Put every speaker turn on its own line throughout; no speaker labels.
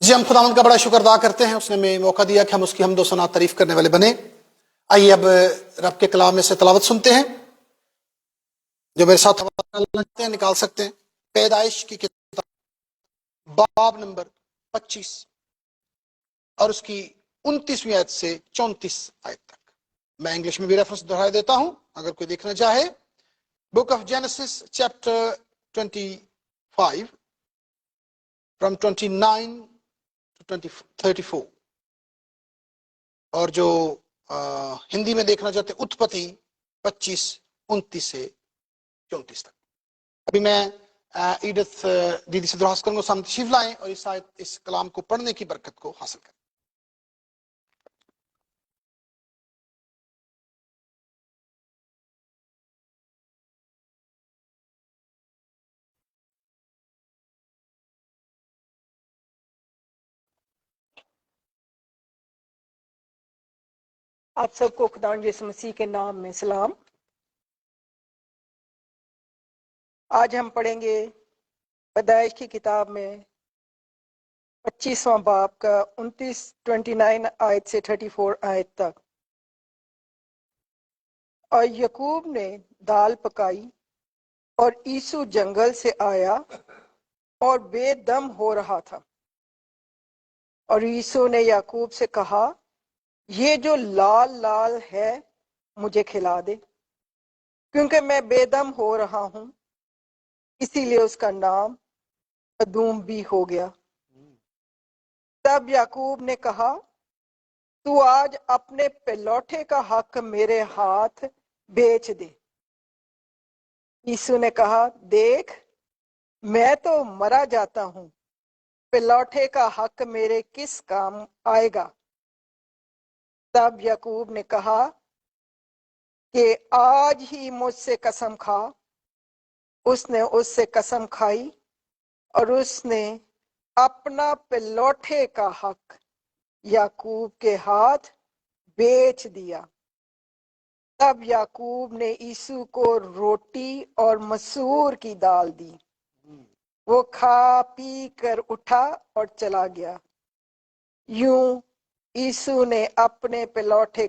جی ہم خداوند کا بڑا شکر ادا کرتے ہیں، اس نے ہمیں موقع دیا کہ ہم اس کی حمد و ثنا تعریف کرنے والے بنے۔ آئیے اب رب کے کلام میں سے تلاوت سنتے ہیں۔ جو میرے ساتھ نکال سکتے ہیں پیدائش کی کتاب باب نمبر 25 اور اس کی 29ویں آیت سے 34 آیت تک۔ میں انگلش میں بھی ریفرنس دہرا دیتا ہوں اگر کوئی دیکھنا چاہے۔ Book of Genesis chapter 25 from 29 to 34، اور جو ہندی میں دیکھنا چاہتے اتپتی 25 29 سے 34 تک۔ ابھی میں ایڈتھ دیدی سے درخواست کروں گا سامنے تشریف لائیں اور اس کلام کو پڑھنے کی برکت کو حاصل کریں۔
آپ سب کو خدا یسوع مسیح کے نام میں سلام۔ آج ہم پڑھیں گے پیدائش کی کتاب میں 25واں باب کا 29 آیت سے 34 آیت تک۔ اور یعقوب نے دال پکائی اور عیسو جنگل سے آیا اور بے دم ہو رہا تھا، اور عیسو نے یعقوب سے کہا یہ جو لال لال ہے مجھے کھلا دے، کیونکہ میں بے دم ہو رہا ہوں۔ اسی لیے اس کا نام ادوم بھی ہو گیا۔ تب یعقوب نے کہا تو آج اپنے پلوٹے کا حق میرے ہاتھ بیچ دے۔ عیسو نے کہا دیکھ میں تو مرا جاتا ہوں، پلوٹے کا حق میرے کس کام آئے گا؟ تب یعقوب نے کہا کہ آج ہی مجھ سے قسم کھا۔ اس نے اس سے قسم کھائی اور اس نے اپنا پلوٹے کا حق یعقوب کے ہاتھ بیچ دیا۔ تب یعقوب نے عیسو کو روٹی اور مسور کی دال دی، وہ کھا پی کر اٹھا اور چلا گیا۔ یوں عیسو نے اپنے پلوٹے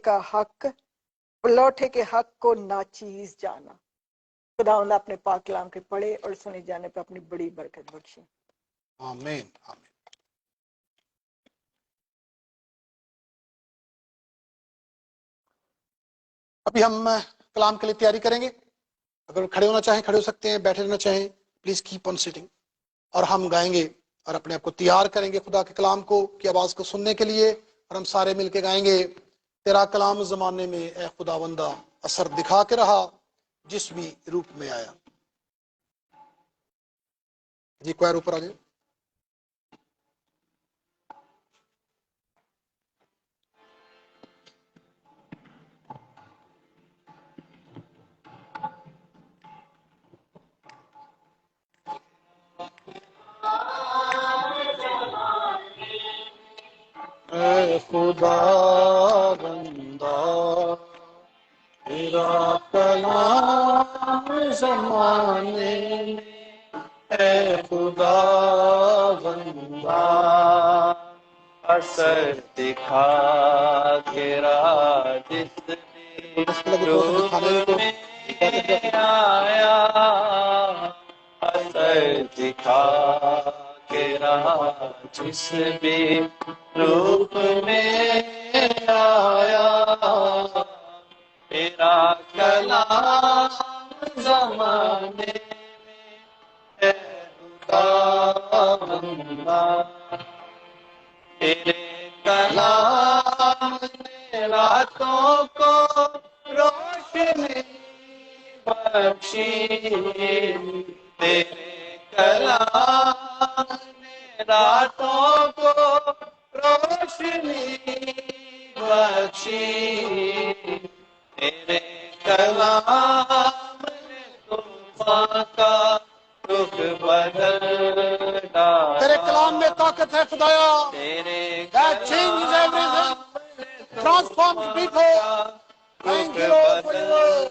کے حق کو ناچیز جانا۔ خداوند اپنے پاک کلام کے پڑھے اور سنے جانے پہ اپنی بڑی برکت بخشے۔
آمین آمین۔ ابھی ہم کلام کے لیے تیاری کریں گے۔ اگر کھڑے ہونا چاہیں کھڑے ہو سکتے ہیں، بیٹھے رہنا چاہیں پلیز کیپ آن سٹنگ، اور ہم گائیں گے اور اپنے آپ کو تیار کریں گے خدا کے کلام کی آواز کو سننے کے لیے، اور ہم سارے مل کے گائیں گے تیرا کلام زمانے میں اے خداوندہ اثر دکھا کے رہا جس بھی روپ میں آیا۔ جی کوئر اوپر آ جائے۔ اے خدا بندہ تیرا کلام زمانے میں، اے خدا بندہ
اثر دکھا کے راہ جس بھی روپ میں آیا، اثر دکھا کے راہ جس بھی روپ میں آیا، تیرا کلام زمانے میں ہے خدا بندہ، تیرے کلام نے راتوں کو روشنی بخشی، تیرے کلام نے راتوں کو روشنی بخشی، تیرے کلام نے طوفان کا رخ بدل ڈالا،
تیرے کلام میں طاقت ہے خدایا،
تیرے
that changes everything, transforms people. Thank you Lord for your word.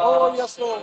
Oh, yes, Lord.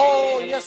Oh, yes,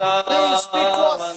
Please speak to us.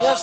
Yes,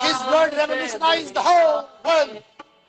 His word revolutionized the whole world.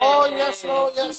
Oh, yes, Lord, yes.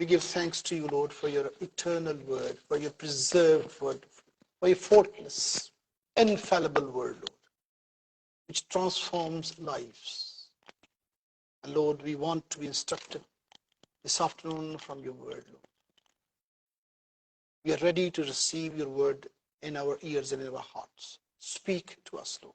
give thanks to you, Lord, for your eternal word, for your preserved word, for your faultless, infallible word, Lord, which transforms lives. And Lord, we want to be instructed this afternoon from your word, Lord. We are ready to receive your word in our ears and in our hearts. Speak to us, Lord.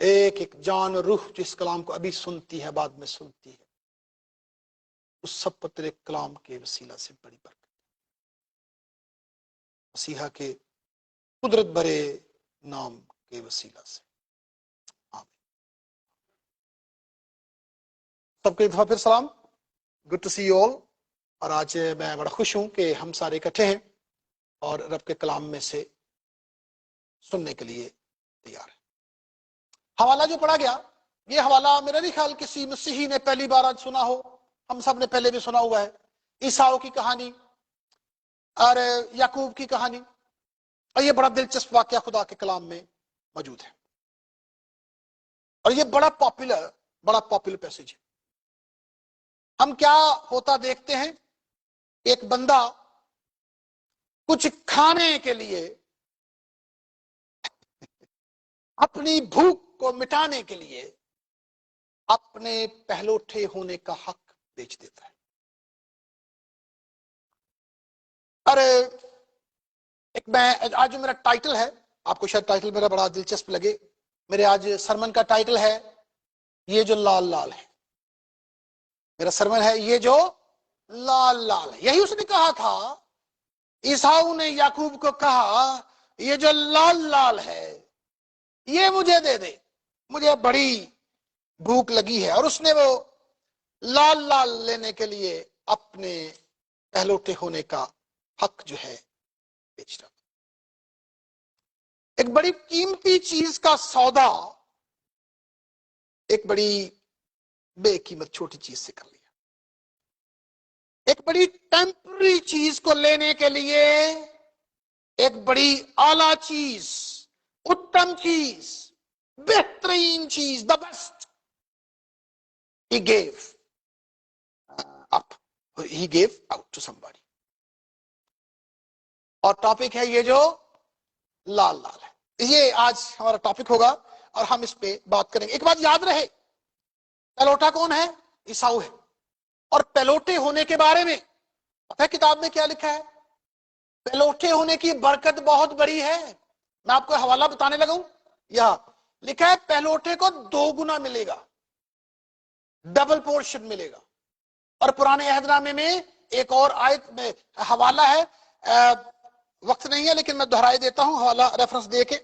ایک ایک جان اور روح جس کلام کو ابھی سنتی ہے بعد میں سنتی ہے، اس سب پر تیرے کلام کے وسیلہ سے بڑی برکت، مسیحا کے قدرت بھرے نام کے وسیلہ سے، آمین۔ سب کو ایک دفعہ پھر سلام، good to see you all. اور آج میں بڑا خوش ہوں کہ ہم سارے اکٹھے ہیں اور رب کے کلام میں سے سننے کے لیے تیار ہیں۔ حوالہ جو پڑھا گیا، یہ حوالہ میرا نہیں خیال کسی مسیحی نے پہلی بار آج سنا ہو، ہم سب نے پہلے بھی سنا ہوا ہے۔ عیساؤ کی کہانی اور یعقوب کی کہانی، اور یہ بڑا دلچسپ واقعہ خدا کے کلام میں موجود ہے، اور یہ بڑا پاپولر پیسج ہے۔ ہم کیا ہوتا دیکھتے ہیں، ایک بندہ کچھ کھانے کے لیے اپنی بھوک کو مٹانے کے لیے اپنے پہلوٹے ہونے کا حق بیچ دیتا ہے۔ اور میں آج جو میرا ٹائٹل ہے، آپ کو شاید ٹائٹل میرا بڑا دلچسپ لگے، میرے آج سرمن کا ٹائٹل ہے یہ جو لال لال ہے۔ میرا سرمن ہے یہ جو لال لال ہے۔ یہی اس نے کہا تھا، عیساؤ نے یعقوب کو کہا یہ جو لال لال ہے یہ مجھے دے دے، مجھے بڑی بھوک لگی ہے، اور اس نے وہ لال لال لینے کے لیے اپنے پہلوٹے ہونے کا حق جو ہے بیچ رہا۔ ایک بڑی قیمتی چیز کا سودا ایک بڑی بے قیمت چھوٹی چیز سے کر لیا۔ ایک بڑی ٹیمپرری چیز کو لینے کے لیے ایک بڑی اعلیٰ چیز، اتم چیز، بہترین چیز، the best he gave up, he gave out to somebody۔ اور ٹاپک ہے یہ جو لال لال ہے، یہ آج ہمارا ٹاپک ہوگا اور ہم اس پہ بات کریں گے۔ ایک بات یاد رہے، پہلوٹا کون ہے؟ عیساؤ ہے۔ اور پہلوٹے ہونے کے بارے میں پتہ ہے کتاب میں کیا لکھا ہے؟ پہلوٹے ہونے کی برکت بہت بڑی ہے۔ میں آپ کو حوالہ بتانے لگا ہوں، یہاں لکھا ہے پہلوٹے کو 2 گنا ملے گا، ڈبل پورشن ملے گا۔ اور پرانے عہد نامے میں ایک اور آیت میں حوالہ ہے، وقت نہیں ہے لیکن میں دہرائے دیتا ہوں حوالہ ریفرنس دے کے۔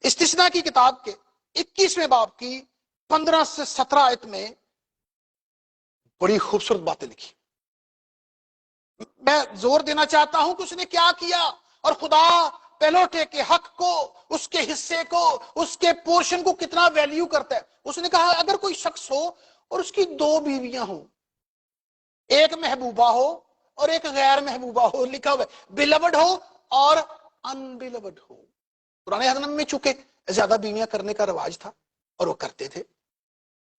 استثنا کی کتاب کے 21ویں باب کی 15 سے 17 آیت میں بڑی خوبصورت باتیں لکھی۔ میں زور دینا چاہتا ہوں کہ اس نے کیا کیا، اور خدا پہلوٹے کے حق کو، اس کے حصے کو، اس کے پورشن کو کتنا ویلیو کرتا ہے۔ اس نے کہا اگر کوئی شخص ہو اور اس کی 2 بیویاں ہوں، ایک محبوبہ ہو اور ایک غیر محبوبہ ہو، لکھا ہوا ہے بلوڈ ہو اور ان بلوڈ ہو۔ پرانے عہد میں چونکہ زیادہ بیویاں کرنے کا رواج تھا اور وہ کرتے تھے،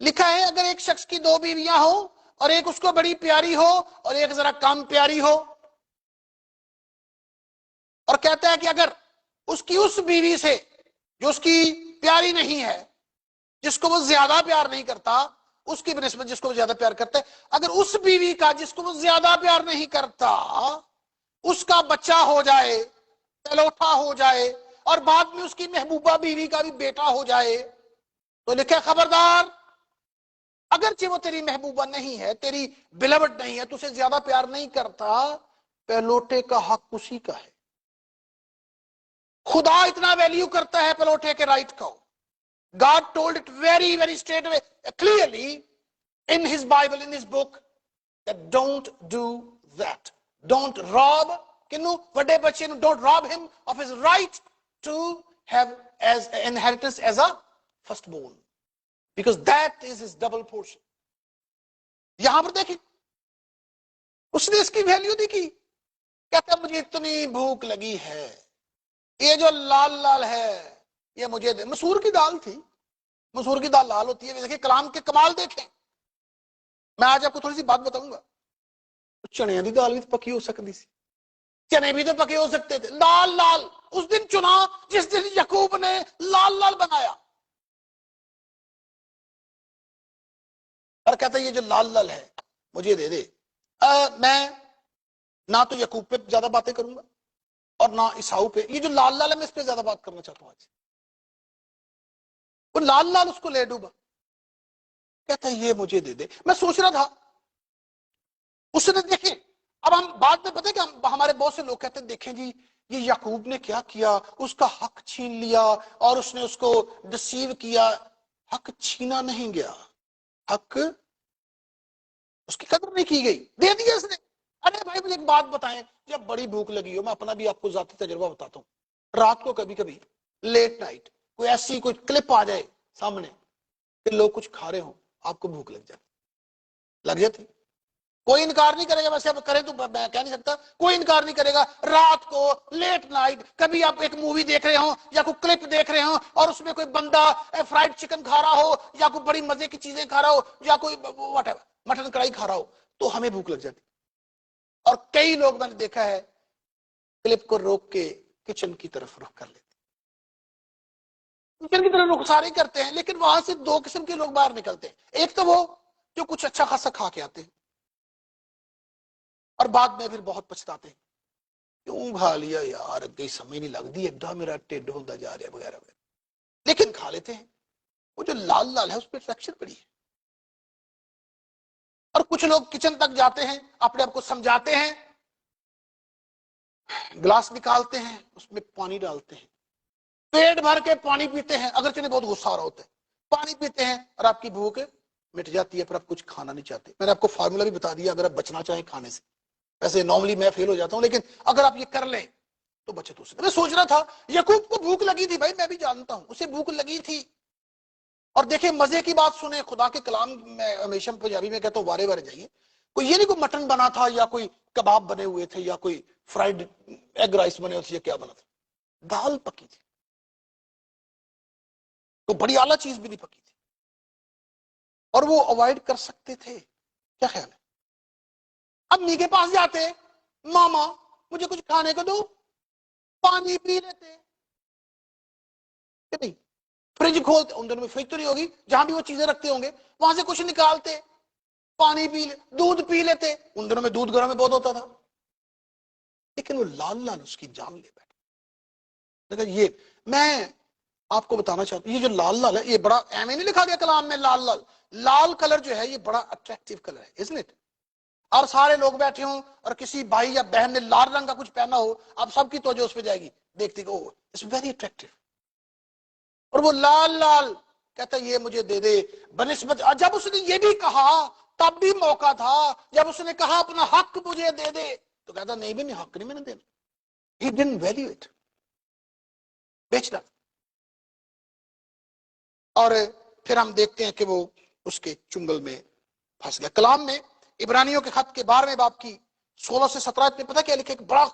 لکھا ہے اگر ایک شخص کی 2 بیویاں ہو اور ایک اس کو بڑی پیاری ہو اور ایک ذرا کم پیاری ہو، اور کہتا ہے کہ اگر اس کی اس بیوی سے جو اس کی پیاری نہیں ہے، جس کو وہ زیادہ پیار نہیں کرتا، اس کی بنسبت جس کو وہ زیادہ پیار کرتا ہے، اگر اس بیوی کا جس کو وہ زیادہ پیار نہیں کرتا اس کا بچہ ہو جائے، پہلوٹا ہو جائے، اور بعد میں اس کی محبوبہ بیوی کا بھی بیٹا ہو جائے، تو لکھے خبردار، اگرچہ وہ تیری محبوبہ نہیں ہے، تیری بلوڈ نہیں ہے، تو اسے زیادہ پیار نہیں کرتا، پہلوٹے کا حق اسی کا ہے۔ خدا اتنا ویلیو کرتا ہے پہلوٹے کے رائٹ کو۔ God told it very, very straight away, clearly in his Bible, in his book, that don't do that. Don't rob, vade bache nu, don't rob him of his right to have as inheritance as a firstborn, because that is his double portion. یہاں پر دیکھیں اس نے اس کی value دی کی، کہتا مجھے اتنی بھوک لگی ہے، یہ جو لال لال ہے یہ مجھے دے۔ مسور کی دال تھی، مسور کی دال لال ہوتی ہے۔ دیکھیں کلام کے کمال دیکھیں۔ میں آج آپ کو تھوڑی سی بات بتاؤں گا، چنے کی دال بھی پکی ہو سکتی سی، چنے بھی تو پکے ہو سکتے تھے۔ لال لال اس دن چنا جس دن یعقوب نے لال لال بنایا، اور کہتا ہے یہ جو لال لال ہے مجھے دے دے۔ میں نہ تو یعقوب پہ زیادہ باتیں کروں گا اور نہ عیساؤ پہ، یہ جو لال لال ہے میں اس پہ زیادہ بات کرنا چاہتا ہوں آج۔ وہ لال لال اس کو لے ڈوبا، کہتا ہے یہ مجھے دے دے. میں سوچ رہا تھا اس نے، دیکھیں اب ہم بعد میں پتہ ہے کہ ہمارے بہت سے لوگ کہتے ہیں دیکھیں جی یہ یعقوب نے کیا کیا، اس کا حق چھین لیا اور اس نے اس کو ڈسیو کیا. حق چھینا نہیں گیا، حق اس کی قدر نہیں کی گئی، دے دیا اس نے. ارے بھائی مجھے ایک بات بتائیں، جب بڑی بھوک لگی ہو، میں اپنا بھی آپ کو ذاتی تجربہ بتاتا ہوں، رات کو کبھی کبھی لیٹ نائٹ کوئی ایسی کوئی کلپ آ جائے سامنے کہ لوگ کچھ کھا رہے ہوں، آپ کو بھوک لگ جاتی. کوئی انکار نہیں کرے گا، ویسے اب کریں تو میں کہہ نہیں سکتا، کوئی انکار نہیں کرے گا. رات کو لیٹ نائٹ کبھی آپ ایک مووی دیکھ رہے ہوں یا کوئی کلپ دیکھ رہے ہوں اور اس میں کوئی بندہ فرائیڈ چکن کھا رہا ہو یا کوئی بڑی مزے کی چیزیں کھا رہا ہو یا کوئی واٹ ایور مٹن کڑھائی کھا رہا ہو، تو ہمیں بھوک لگ جاتی. اور کئی لوگ میں نے دیکھا ہے کلپ کو روک کے کچن کی طرف رخ کر لیتے، کچن کی طرف رخسار ہی کرتے ہیں. لیکن وہاں سے دو قسم کے لوگ باہر نکلتے ہیں. ایک تو وہ جو کچھ اچھا خاصا کھا کے آتے ہیں اور بعد میں پھر بہت پچھتاتے ہیں، کیوں کھا لیا یار، کہیں سمجھ نہیں لگتی، ایڈا میرا ٹیڈ ہوتا جا رہا ہے وغیرہ وغیرہ. لیکن کھا لیتے ہیں. وہ جو لال لال ہے اس پہ ٹیکسچر پڑی ہے. اور کچھ لوگ کچن تک جاتے ہیں، اپنے آپ کو سمجھاتے ہیں، گلاس نکالتے ہیں، اس میں پانی ڈالتے ہیں، پیٹ بھر کے پانی پیتے ہیں، اگرچہ نہیں بہت غصہ آ رہا ہوتا ہے، پانی پیتے ہیں اور آپ کی بھوک مٹ جاتی ہے، پھر آپ کچھ کھانا نہیں چاہتے. میں نے آپ کو فارمولا بھی بتا دیا اگر آپ بچنا چاہیں کھانے سے. ویسے نارملی میں فیل ہو جاتا ہوں، لیکن اگر آپ یہ کر لیں تو بچت ہو سکے. میں سوچ رہا تھا یعقوب کو بھوک لگی تھی، بھائی میں بھی جانتا ہوں اسے بھوک لگی تھی. اور دیکھیں مزے کی بات سنیں، خدا کے کلام میں ہمیشہ پنجابی میں کہتا ہوں وارے وارے جائیے. کوئی یہ نہیں کوئی مٹن بنا تھا یا کوئی کباب بنے ہوئے تھے یا کوئی فرائیڈ ایگ رائس بنے ہوئے تھے یا کیا بنا تھا، دال پکی تھی. تو بڑی اعلیٰ چیز بھی نہیں پکی تھی اور وہ اوائڈ کر سکتے تھے. کیا خیال ہے؟ امی کے پاس جاتے، ماما مجھے کچھ کھانے کو دو، پانی پی لیتے کہ نہیں؟ فریج کھولتے، ان دنوں میں فریج تو نہیں ہوگی، جہاں بھی وہ چیزیں رکھتے ہوں گے وہاں سے کچھ نکالتے، پانی پی لے، دودھ پی لیتے. ان دنوں میں دودھ گھروں میں بہت ہوتا تھا. لیکن وہ لال لال اس کی جان لے بیٹھے. یہ میں آپ کو بتانا چاہتا ہوں، یہ جو لال لال ہے یہ بڑا ایویں نہیں لکھا گیا کلام میں، لال لال لال کلر جو ہے یہ بڑا اٹریکٹیو کلر ہے، isn't it؟ اور سارے لوگ بیٹھے ہوں اور کسی بھائی یا بہن نے لال رنگ کا کچھ پہنا ہو، اب سب کی توجہ اس پہ جائے گی، دیکھتے کہ اٹس ویری اٹریکٹیو. اور وہ لال لال کہتا ہے یہ مجھے دے دے بنسبت. جب اس نے یہ بھی کہا تب بھی موقع تھا، جب اس نے کہا اپنا حق مجھے دے دے تو کہتا نہیں بھی حق نہیں میں نے دینا. He didn't value it. بیچ ڈالا. اور پھر ہم دیکھتے ہیں کہ وہ اس کے چنگل میں پھنس گیا. کلام میں عبرانیوں کے خط کے 12ویں باب کی 16 سے 17 میں پتہ کیا لکھا ہے؟ ایک بڑا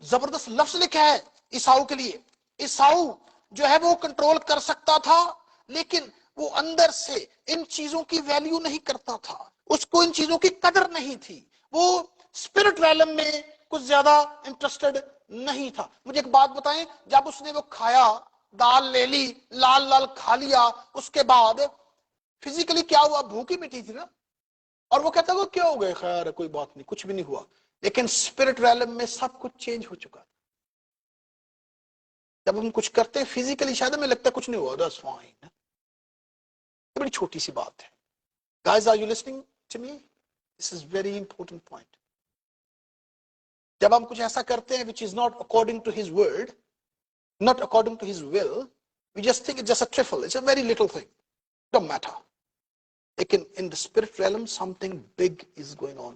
زبردست لفظ لکھا ہے عیساؤ کے لیے. عیساؤ جو ہے وہ کنٹرول کر سکتا تھا لیکن وہ اندر سے ان چیزوں کی ویلیو نہیں کرتا تھا، اس کو ان چیزوں کی قدر نہیں تھی، وہ اسپرٹ ریلم میں کچھ زیادہ انٹرسٹڈ نہیں تھا. مجھے ایک بات بتائیں، جب اس نے وہ کھایا، دال لے لی، لال لال کھا لیا، اس کے بعد فزیکلی کیا ہوا؟ بھوک ہی مٹی تھی نا. اور وہ کہتا ہے کیا ہو گئے، خیر کوئی بات نہیں، کچھ بھی نہیں ہوا. لیکن اسپرٹ ریلم میں سب کچھ چینج ہو چکا. جب ہم کچھ کرتے ہیں فزیکلی شاید ہمیں لگتا ہے کچھ نہیں ہوا، that's fine. بڑی چھوٹی سی بات ہے. Guys, are you listening to me? This is very important point. جب ہم کچھ ایسا کرتے ہیں which is not according to his word, not according to his will, we just think it's just a trifle, it's a very little thing, don't matter. Lekin in the spirit realm something big is going on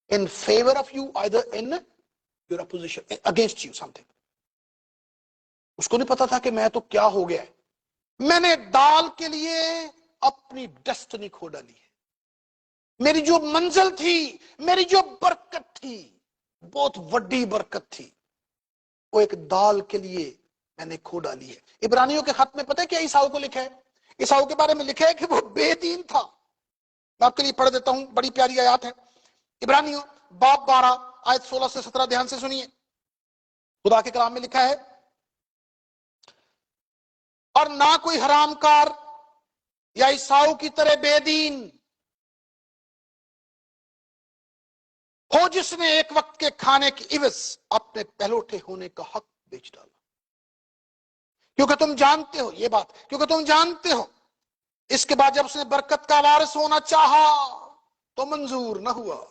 in favor of you, either in your opposition, against you something. اس کو نہیں پتا تھا کہ میں تو کیا ہو گیا ہے، میں نے دال کے لیے اپنی ڈیسٹنی کھو ڈالی ہے. میری جو منزل تھی، میری جو برکت تھی، بہت وڈی برکت تھی، وہ ایک دال کے لیے میں نے کھو ڈالی ہے. عبرانیوں کے خط میں پتہ ہے کیا عیساؤ کو لکھا ہے؟ عیساؤ کے بارے میں لکھا ہے کہ وہ بے دین تھا. میں آپ کے لیے پڑھ دیتا ہوں، بڑی پیاری آیات ہے. عبرانیوں باب 12 آیت 16 سے 17 دھیان سے سنیے. خدا کے کلام میں لکھا ہے، اور نہ کوئی حرام کار یا عیساؤ کی طرح بے دین ہو جس نے ایک وقت کے کھانے کی عوض اپنے پہلوٹے ہونے کا حق بیچ ڈالا. کیونکہ تم جانتے ہو، یہ بات، کیونکہ تم جانتے ہو۔ اس کے بعد جب اس نے برکت کا وارث ہونا چاہا تو منظور نہ ہوا،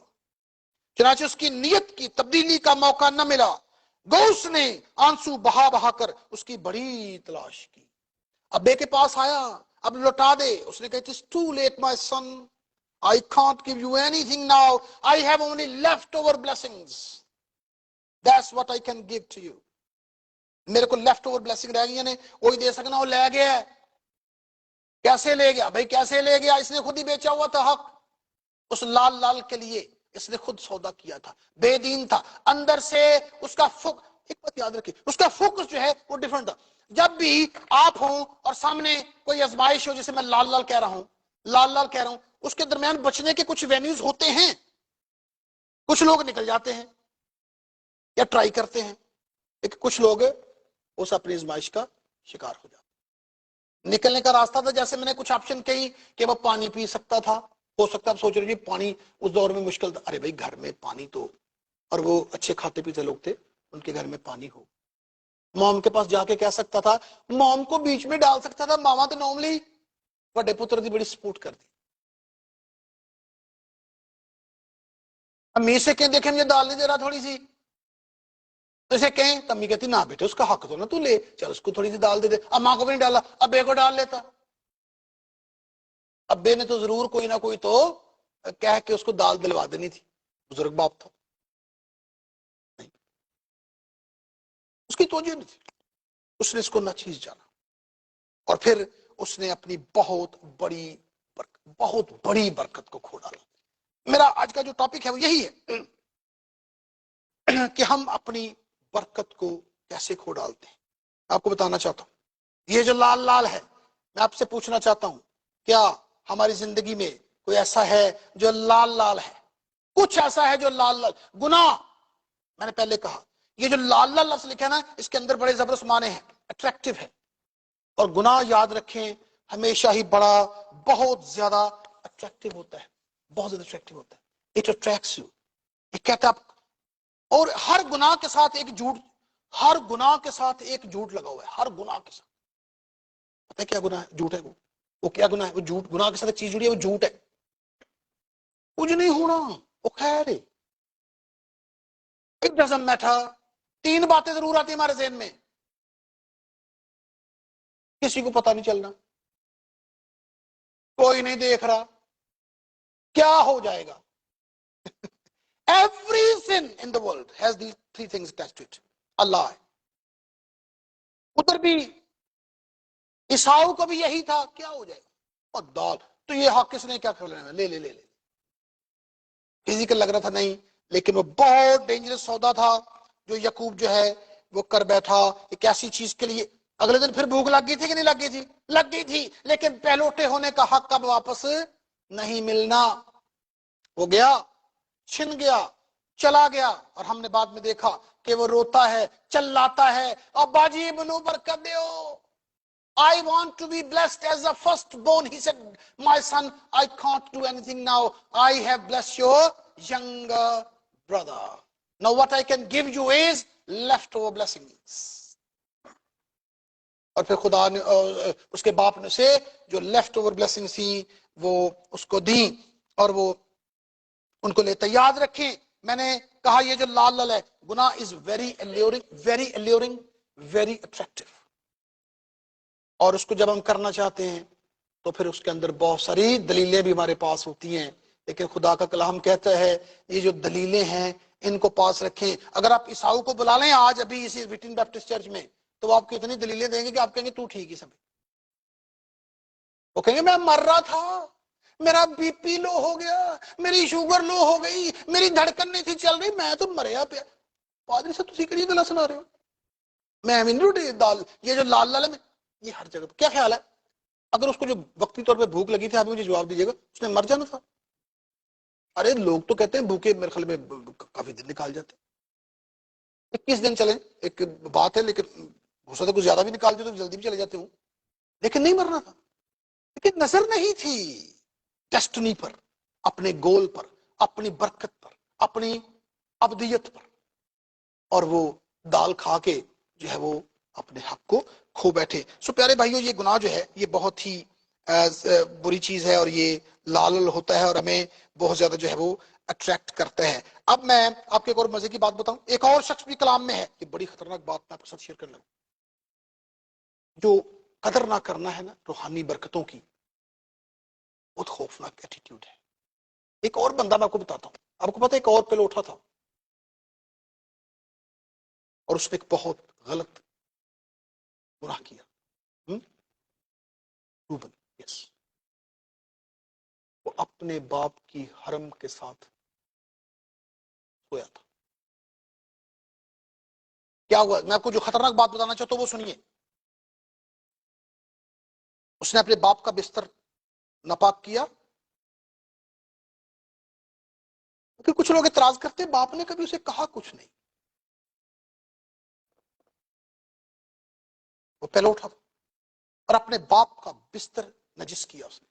چنانچہ اس کی نیت کی تبدیلی کا موقع نہ ملا، گو اس نے آنسو بہا بہا کر اس کی بڑی تلاش کی۔ ابے کے پاس آیا، اب لوٹا دے، اس نے کہا it's too late my son, I can't give you anything now, I have only leftover blessings, that's what I can give to you۔ میرے کو لیفٹ اوور بلیسنگ رہ گئی نے، وہی دے سکنا، وہ لے گیا ہے۔ کیسے لے گیا بھائی، کیسے لے گیا؟ اس نے خود ہی بیچا ہوا تھا حق، اس لال لال کے لیے اس نے خود سودا کیا تھا، بے دین تھا اندر سے، اس کا ایک بات یاد رکھیے، اس کا فوکس جو ہے وہ ڈیفرنٹ تھا۔ جب بھی آپ ہوں اور سامنے کوئی آزمائش ہو، جیسے میں لال لال کہہ رہا ہوں، لال لال کہہ رہا ہوں، اس کے درمیان بچنے کے کچھ وینیوز ہوتے ہیں، کچھ لوگ نکل جاتے ہیں یا ٹرائی کرتے ہیں، لیکن کچھ لوگ اس اپنی آزمائش کا شکار ہو جاتے۔ نکلنے کا راستہ تھا، جیسے میں نے کچھ آپشن کہی کہ وہ پانی پی سکتا تھا، ہو سکتا ہے آپ سوچ رہے جی پانی اس دور میں مشکل تھا، ارے بھائی گھر میں پانی تو، اور وہ اچھے کھاتے پیتے لوگ تھے، ان کے گھر میں پانی ہو۔ موم کے پاس جا کے کہہ سکتا تھا، موم کو بیچ میں ڈال سکتا تھا، ماما تو نارملی بڑے پتر دی بڑی سپورٹ کر دی۔ امی سے کہیں دیکھیں مجھے دال نہیں دے رہا تھوڑی سی، تو اسے کہیں تو امی کہتی نہ بیٹے اس کا حق تو نا، تو لے چل اس کو تھوڑی سی دال دے دے۔ اماں کو بھی نہیں ڈالا، ابے کو ڈال لیتا، ابے نے تو ضرور کوئی نہ کوئی تو کہہ کے اس کو دال دلوا دینی تھی، بزرگ باپ تھا، نہیں اس کی توجہ نہیں تھی، اس نے اس کو نہ چیز جانا، اور پھر اس نے اپنی بہت بڑی برکت کو کھو ڈالا۔ میرا آج کا جو ٹاپک ہے وہ یہی ہے کہ ہم اپنی برکت کو کیسے کھو ڈالتے ہیں۔ آپ کو بتانا چاہتا ہوں، یہ جو لال لال ہے، میں آپ سے پوچھنا چاہتا ہوں، کیا ہماری زندگی میں کوئی ایسا ہے جو لال لال ہے؟ کچھ ایسا ہے جو لال لال گناہ، میں نے پہلے کہا یہ جو لال لال لفظ لکھا ہے نا، اس کے اندر بڑے زبردست معنی ہیں، اٹریکٹیو ہے، اور گناہ یاد رکھیں ہمیشہ ہی بہت زیادہ اٹریکٹیو ہوتا ہے، بہت زیادہ اٹریکٹیو ہوتا ہے، اٹ اٹریکٹس یو، یہ کہتا ہے۔ اور ہر گناہ کے ساتھ ایک جھوٹ، ہر گناہ کے ساتھ ایک جھوٹ لگا ہوا ہے، ہر گناہ کے ساتھ۔ پتہ ہے کیا گناہ ہے؟ جھوٹ ہے وہ کیا گناہ ہے؟ وہ جھوٹ، گناہ کے ساتھ ایک چیز جڑی ہے، وہ جھوٹ ہے، کچھ نہیں ہونا، وہ خیر ہے، اٹ ڈزنٹ میٹر۔ تین باتیں ضرور آتی ہیں ہمارے ذہن میں، کسی کو پتہ نہیں چلنا، کوئی نہیں دیکھ رہا، کیا ہو جائے گا؟ Every sin in the world has these three things attached to it. A lie. ادھر بھی عیساؤ کو بھی یہی تھا، کیا ہو جائے گا؟ اور دال تو یہ حق کس نے کیا کر لینا، لے لے لے لے، فزیکل لگ رہا تھا نہیں، لیکن وہ بہت ڈینجرس سودا تھا جو یعقوب جو ہے وہ کر بیٹھا ایک ایسی چیز کے لیے۔ اگلے دن پھر بھوک لگ گئی تھی کہ نہیں لگ گئی تھی؟ لگ گئی تھی، لیکن پہلوٹے ہونے کا حق اب واپس نہیں ملنا، وہ گیا، چھن گیا، چلا گیا، اور ہم نے بعد میں دیکھا کہ وہ روتا ہے، چلاتا ہے، ابا جی منو برکت دیو، I want to be blessed as the firstborn. He said, my son, I can't do anything now. I have blessed your younger brother. Now what I can give you is leftover blessings. اور پھر خدا نے اس کے باپ نے سے جو left over blessing تھی وہ اس کو دی، اور وہ ان کو لیتا۔ یاد رکھیں میں نے کہا یہ جو لال لال ہے، گناہ از ویری الیورنگ، ویری اٹریکٹیو، اور اس کو جب ہم کرنا چاہتے ہیں تو پھر اس کے اندر بہت ساری دلیلیں بھی ہمارے پاس ہوتی ہیں، لیکن خدا کا کلام کہتا ہے یہ جو دلیلیں ہیں ان کو پاس رکھیں۔ اگر آپ عیساؤ کو بلا لیں آج ابھی اسی وٹن بیپٹسٹ چرچ میں، تو وہ آپ کو اتنی دلیلیں دیں گے کہ آپ کہیں گے تو ٹھیک ہی سب، وہ کہیں گے میں مر رہا تھا، میرا بی پی لو ہو گیا، میری شوگر لو ہو گئی، میری دھڑکن نہیں تھی چل رہی، میں تو مریا پیا۔ پادری صاحب تسی کہڑی گلاں سنا رہے ہو؟ میں بھی نہیں دال، یہ جو لال لال ہے یہ ہر جگہ۔ کیا خیال ہے اگر اس کو جو وقتی طور پہ بھوک لگی تھی، آپ مجھے جواب دیجیے گا، اس نے مر جانا تھا؟ ارے لوگ تو کہتے ہیں بھوکے میرے خیال میں کافی دن نکال جاتے، 21 دن چلیں ایک بات ہے، لیکن ہو سکتا ہے کچھ زیادہ بھی نکال دے تو جلدی بھی چلے جاتے ہوں، لیکن نہیں مرنا تھا، لیکن نظر نہیں تھی ڈیسٹنی پر، اپنے گول پر، اپنی برکت پر، اپنی ابدیت پر، اور وہ دال کھا کے جو ہے وہ اپنے حق کو کھو بیٹھے. سو پیارے بھائیوں یہ گناہ جو ہے یہ بہت ہی بری چیز ہے اور یہ لال ہوتا ہے اور ہمیں بہت زیادہ جو ہے وہ اٹریکٹ کرتا ہے. اب میں آپ کو ایک اور مزے کی بات بتاؤں. ایک اور شخص بھی کلام میں ہے, یہ بڑی خطرناک بات میں آپ کے ساتھ شیئر کرنا ہوں. جو قدر نہ کرنا ہے نا روحانی برکتوں کی, بہت خوفناک ایٹیٹیوڈ ہے. ایک اور بندہ میں آپ کو بتاتا ہوں. آپ کو پتا ایک اور پہلے اٹھا تھا اور اس نے ایک بہت غلط گناہ کیا. روبن, یس, وہ اپنے باپ کی حرم کے ساتھ سویا تھا. کیا ہوا, میں آپ کو جو خطرناک بات بتانا چاہتا ہوں وہ سنیے. اس نے اپنے باپ کا بستر ناپاک کیا. کیونکہ کچھ لوگ اعتراض کرتے ہیں باپ نے کبھی اسے کہا کچھ نہیں. وہ پہلے اٹھا اور اپنے باپ کا بستر نجس کیا اس نے,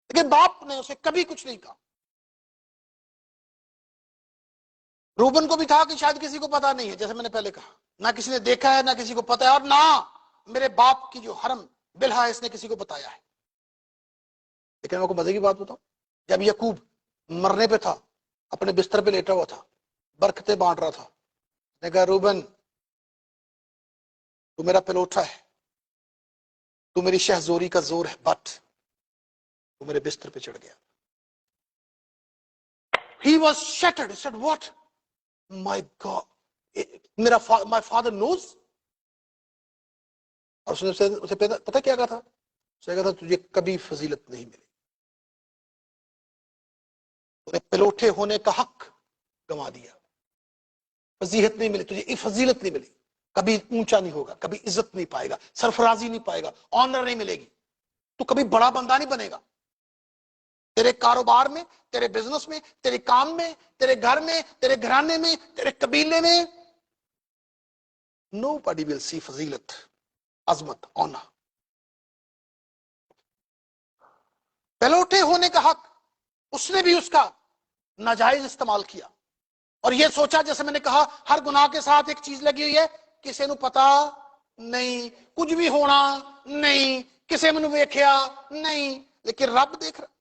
لیکن باپ نے اسے کبھی کچھ نہیں کہا. روبن کو بھی تھا کہ شاید کسی کو پتا نہیں ہے, جیسے میں نے پہلے کہا, نہ کسی نے دیکھا ہے نہ کسی کو پتا ہے, اور نہ میرے باپ کی جو حرم بلہا ہے اس نے کسی کو بتایا ہے. لیکن میں کو مزے کی بات بتاؤں, جب یعقوب مرنے پہ تھا, اپنے بستر پہ لیٹا ہوا تھا, برکتیں بانٹ رہا تھا, نے کہا روبن تو میرا پلوٹا ہے, تو میری شہزوری کا زور ہے, بٹ تو میرے بستر پہ چڑھ گیا. He was shattered. He said, what? My God. My father knows. اور اس نے اسے پتا کیا کہا تھا, اسے کہا تھا تجھے کبھی فضیلت نہیں ملی, تجھے پلوٹے ہونے کا حق گنوا دیا, فضیلت نہیں ملی تجھے, فضیلت نہیں ملی, کبھی اونچا نہیں ہوگا, کبھی عزت نہیں پائے گا, سرفرازی نہیں پائے گا, آنر نہیں ملے گی, تو کبھی بڑا بندہ نہیں بنے گا. تیرے کاروبار میں, تیرے بزنس میں, تیرے کام میں, تیرے گھر میں, تیرے گھرانے میں, تیرے قبیلے میں, nobody will see فضیلت, عظمت, آنر. پلوٹے ہونے کا حق اس نے بھی اس کا ناجائز استعمال کیا, اور یہ سوچا جیسے میں نے کہا ہر گناہ کے ساتھ ایک چیز لگی ہوئی ہے, کسی نو پتا نہیں, کچھ بھی ہونا نہیں, کسی میں ویکھیا نہیں, لیکن رب دیکھ رہا.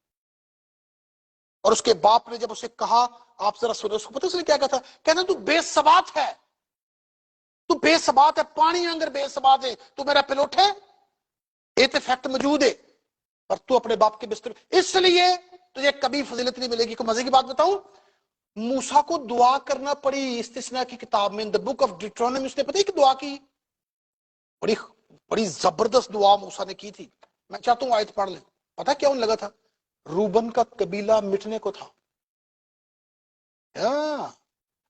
اور اس کے باپ نے جب اسے کہا, آپ ذرا سنو, اس کو پتا اس نے کیا کہا تھا, کہنا تو بے ثبات ہے, تو بے ثبات ہے, پانی اگر بے ثبات ہے, تو میرا پلوٹ ہے, ایت فیکٹ موجود ہے, اور تو اپنے باپ کے بستر, اس لیے تجھے کبھی فضیلت نہیں ملے گی. کو مزے کی بات بتاؤں, موسیٰ کو دعا کرنا پڑی استثناء کی کتاب میں, the book of Deuteronomy, اس نے پتہ ہے کہ دعا کی, بڑی زبردست دعا موسیٰ نے کی تھی. میں چاہتا ہوں آیت پڑھ لیں. پتہ کیا ان لگا تھا, روبن کا قبیلہ مٹنے کو تھا.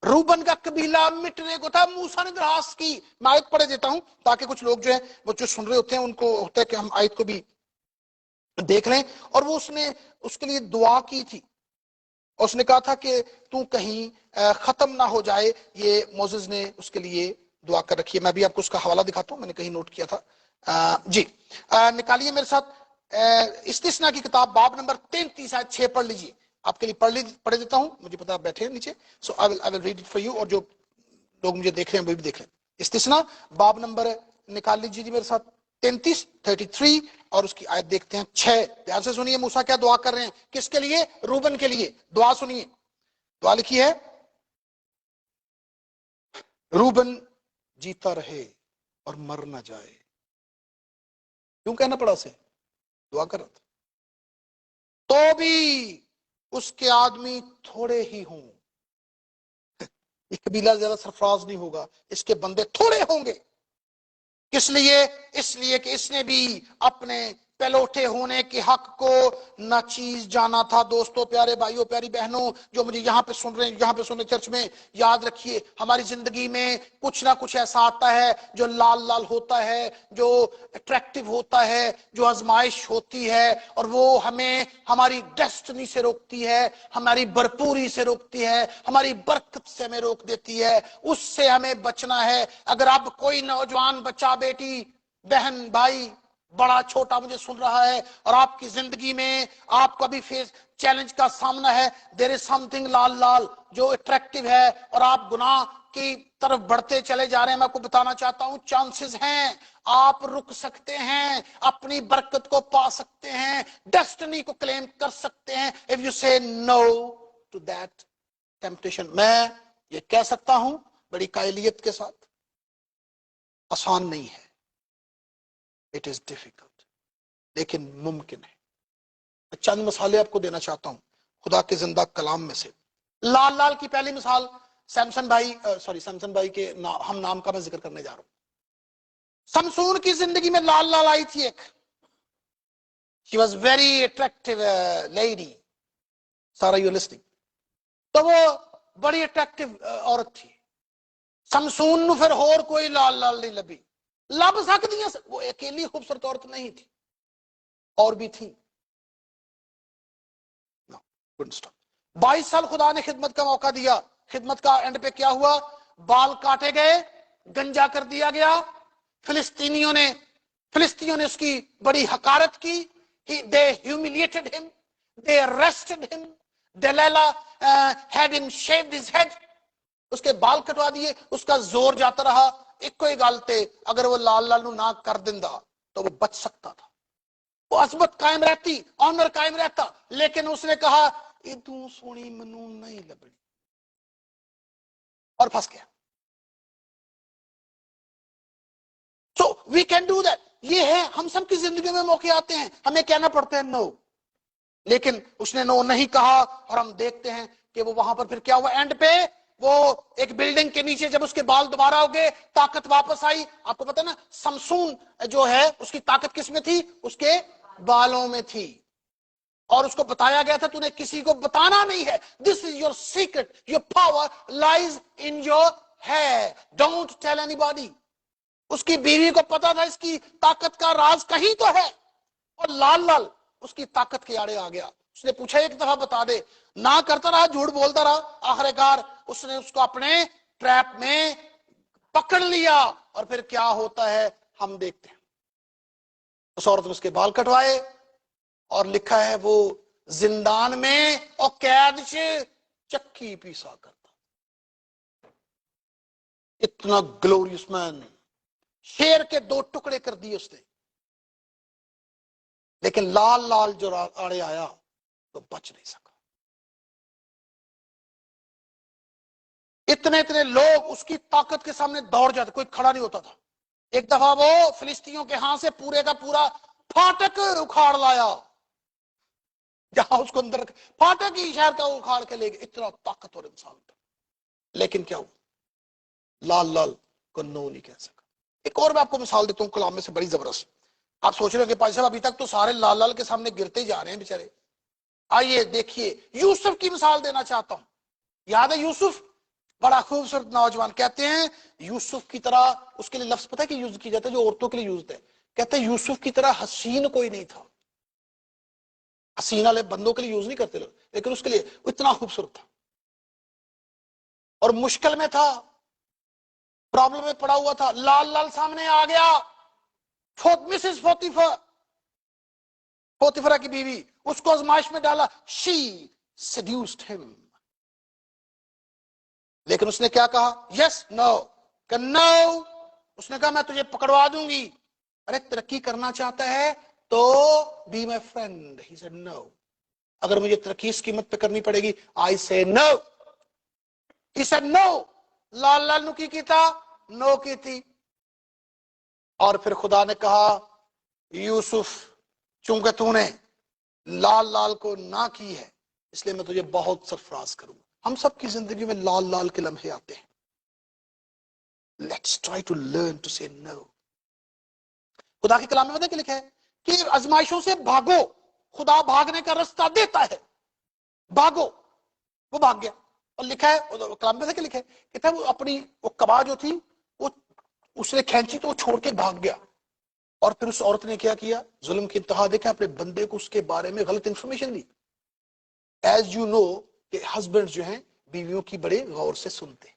روبن کا قبیلہ مٹنے کو تھا, موسیٰ نے درخواست کی. میں آیت پڑھ دیتا ہوں تاکہ کچھ لوگ جو ہیں وہ جو سن رہے ہوتے ہیں ان کو ہوتا ہے کہ ہم آیت کو بھی دیکھ لیں. اور وہ اس نے اس کے لیے دعا کی تھی, اور اس نے کہا تھا کہ تو کہیں ختم نہ ہو جائے. یہ موسیس نے اس کے لیے دعا کر رکھی ہے. میں بھی آپ کو اس کا حوالہ دکھاتا ہوں, میں نے کہیں نوٹ کیا تھا. جی نکالیے میرے ساتھ استثناء کی کتاب باب نمبر 33 آیت 6 پڑھ لیجیے. آپ کے لیے پڑھ دیتا ہوں, مجھے پتا آپ بیٹھے ہیں نیچے, سو I will read it for you, اور جو لوگ مجھے دیکھ رہے ہیں وہ بھی دیکھ لیں. استثناء باب نمبر نکال لیجیے جی میرے ساتھ 33 اور اس کی آیت دیکھتے ہیں 6. پیار سے سنیے موسیٰ کیا دعا کر رہے ہیں, کس کے لیے, روبن کے لیے. دعا سنیے, دعا لکھی ہے, روبن جیتا رہے اور مر نہ جائے. کیوں کہنا پڑا اسے, دعا کر رہا تھا, تو بھی اس کے آدمی تھوڑے ہی ہوں. یہ قبیلہ زیادہ سرفراز نہیں ہوگا, اس کے بندے تھوڑے ہوں گے. کس لیے, اس لیے کہ اس نے بھی اپنے پلوٹے ہونے کے حق کو ناچیز جانا تھا. دوستو, پیارے بھائیوں, پیاری بہنوں جو مجھے یہاں پہ سن رہے ہیں, یہاں پہ سن رہے چرچ میں, یاد رکھیے ہماری زندگی میں کچھ نہ کچھ ایسا آتا ہے جو لال لال ہوتا ہے, جو اٹریکٹیو ہوتا ہے, جو آزمائش ہوتی ہے, اور وہ ہمیں ہماری ڈیسٹنی سے روکتی ہے, ہماری بھرپوری سے روکتی ہے, ہماری برکت سے ہمیں روک دیتی ہے. اس سے ہمیں بچنا ہے. اگر اب کوئی نوجوان بچہ, بیٹی, بہن, بھائی بڑا چھوٹا مجھے سن رہا ہے اور آپ کی زندگی میں آپ کو ابھی فیس چیلنج کا سامنا ہے, دیر از سم تھنگ لال لال جو اٹریکٹیو ہے اور آپ گناہ کی طرف بڑھتے چلے جا رہے ہیں, میں آپ کو بتانا چاہتا ہوں چانسز ہیں آپ رک سکتے ہیں, اپنی برکت کو پا سکتے ہیں, ڈیسٹنی کو کلیم کر سکتے ہیں if you say no to that temptation. میں یہ کہہ سکتا ہوں بڑی قائلیت کے ساتھ, آسان نہیں ہے, it is difficult, لیکن ممکن ہے. چند مثالیں آپ کو دینا چاہتا ہوں خدا کے زندہ کلام میں سے. لال لال کی پہلی مثال سیمسن بھائی کے ہم نام کا میں ذکر کرنے جا رہا ہوں. سمسون کی زندگی میں لال لال آئی تھی ایک. She was very attractive lady. Sarah, you're listening. تو وہ بڑی اٹریکٹیو عورت تھی. سمسون نو پھر اور کوئی لال لال نہیں لبھی. لب سکتی ہیں, وہ اکیلی خوبصورت عورت نہیں تھی, اور بھی تھی. 22 سال خدا نے خدمت کا موقع دیا. خدمت کا اینڈ پہ کیا ہوا؟ بال کاٹے گئے, گنجا کر دیا گیا. فلسطینیوں نے اس کی بڑی حقارت کی. They humiliated him. They arrested him. Delilah had him shaved his head. اس کے بال کٹوا دیے. اس کا زور جاتا رہا. ایک کوئی گل تے اگر وہ لال لال نو نہ کر دیندا تو وہ بچ سکتا تھا, وہ عظمت قائم رہتی, آنر قائم رہتا. لیکن اس نے کہا ادوں سونی منو نہیں لبنی, اور پھنس گیا. So we can do that. یہ ہے, ہم سب کی زندگی میں موقع آتے ہیں ہمیں کہنا پڑتا ہے نو, لیکن اس نے نو نہیں کہا. اور ہم دیکھتے ہیں کہ وہ وہاں پر پھر کیا ہوا اینڈ پہ, وہ ایک بلڈنگ کے نیچے جب اس کے بال دوبارہ ہو گئے, طاقت واپس آئی. آپ کو پتا نا سمسون جو ہے اس کی طاقت کس میں تھی؟ اس کے بالوں میں تھی. اور اس کو بتایا گیا تھا تو نے کسی کو بتانا نہیں ہے. This is your secret. Your power lies in your hair. Don't tell anybody. اس کی بیوی کو پتا تھا اس کی طاقت کا راز کہیں تو ہے, اور لال لال اس کی طاقت کے آڑے آ گیا. اس نے پوچھا ایک دفعہ بتا دے, نہ کرتا رہا, جھوٹ بولتا رہا. آخر کار اس نے اس کو اپنے ٹریپ میں پکڑ لیا. اور پھر کیا ہوتا ہے ہم دیکھتے ہیں. اس عورت نے اس کے بال کٹوائے, اور لکھا ہے وہ زندان میں اور قید سے چکی پیسا کرتا. اتنا گلوریس مین, شیر کے 2 ٹکڑے کر دیے اس نے. لیکن لال لال جو آڑے آیا تو بچ نہیں سکا. اتنے لوگ اس کی طاقت کے سامنے دوڑ جاتے, کوئی کھڑا نہیں ہوتا تھا. ایک دفعہ وہ فلسطینیوں کے ہاں سے پورے کا پورا پھاٹک اکھاڑ لایا, جہاں اس کو اندر پھاٹک ہی شہر کا اکھاڑ کے لے گئے. اتنا طاقتور انسان تھا. لیکن کیا ہوا؟ لال لال کو نو نہیں کہہ سکا. ایک اور میں آپ کو مثال دیتا ہوں کلام میں سے بڑی زبردست. آپ سوچ رہے ہو کہ پائی صاحب ابھی تک تو سارے لال لال کے سامنے گرتے جا رہے ہیں بیچارے. آئیے دیکھیے, یوسف کی مثال دینا چاہتا ہوں. یاد ہے یوسف, بڑا خوبصورت نوجوان. کہتے ہیں یوسف کی طرح, اس کے لیے لفظ پتہ ہے کہ یوز کی جاتا ہے جو عورتوں کے لیے یوز ہے. کہتے ہیں یوسف کی طرح حسین کوئی نہیں تھا. حسین والے بندوں کے لیے یوز نہیں کرتے لوگ, لیکن اس کے لیے وہ اتنا خوبصورت تھا. اور مشکل میں تھا, پرابلم میں پڑا ہوا تھا. لال لال سامنے آ گیا. مسز پوتیفرا کی بیوی, اس کو آزمائش میں ڈالا. She seduced him. لیکن اس نے کیا کہا؟ یس نو. کہ نو. اس نے کہا میں تجھے پکڑوا دوں گی. ارے ترقی کرنا چاہتا ہے تو be my friend. He said no. اگر مجھے ترقی اس قیمت پہ کرنی پڑے گی, I say no. He said no. لال لال نو کی تھا, نو کی تھی. اور پھر خدا نے کہا یوسف چونکہ تو نے لال لال کو نہ کی ہے اس لیے میں تجھے بہت سرفراز کروں گا. ہم سب کی زندگی میں لال لال کے لمحے آتے ہیں. Let's try to learn to say no. خدا کے کلام میں پتہ کیا لکھا ہے کہ آزمائشوں سے بھاگو. خدا بھاگنے کا راستہ دیتا ہے, بھاگو. وہ بھاگ گیا. اور لکھا ہے کلام میں پتہ کیا لکھا ہے, کہتا ہے وہ اپنی وہ کبا جو تھی وہ اس نے کھینچی تو وہ چھوڑ کے بھاگ گیا. اور پھر اس عورت نے کیا کیا؟ ظلم کی انتہا دیکھا, اپنے بندے کو اس کے بارے میں غلط انفارمیشن دی. ایز یو نو کہ ہسبینڈ جو ہیں بیویوں کی بڑے غور سے سنتے.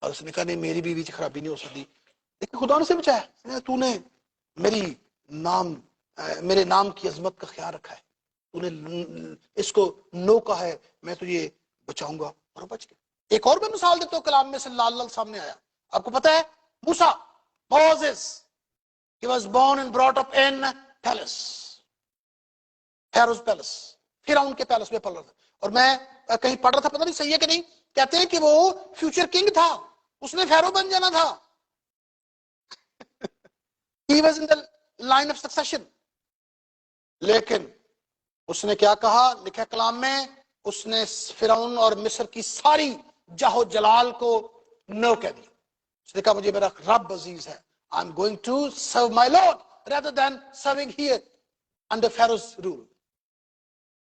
اور اس نے کہا نہیں میری بیوی کی خرابی نہیں ہو سکتی. لیکن خدا نے سے بچایا. تو نے میرے نام کی عظمت کا خیال رکھا ہے، تو نے اس کو نو کہا ہے، میں تجھے بچاؤں گا، اور بچ گیا۔ ایک اور میں مثال دیتا ہوں کلام میں سے، لال لال سامنے آیا، آپ کو پتا ہے موسیٰ، Moses, he was born and brought up in palace, Pharaoh's palace، فرعون کے پیلس میں پل رہا تھا، اور میں کہیں پڑھ رہا تھا، پتہ نہیں صحیح ہے کہ نہیں، کہتے ہیں کہ وہ فیوچر کنگ تھا، اس نے فیرو بن جانا تھا، he was in the line of succession، لیکن اس نے کیا کہا، لکھا کلام میں، اس نے فرعون اور مصر کی ساری جاہ و جلال کو نو کہہ دیا، اس نے کہا مجھے میرا رب عزیز ہے، I'm going to serve my Lord rather than serving here under Pharaoh's rule۔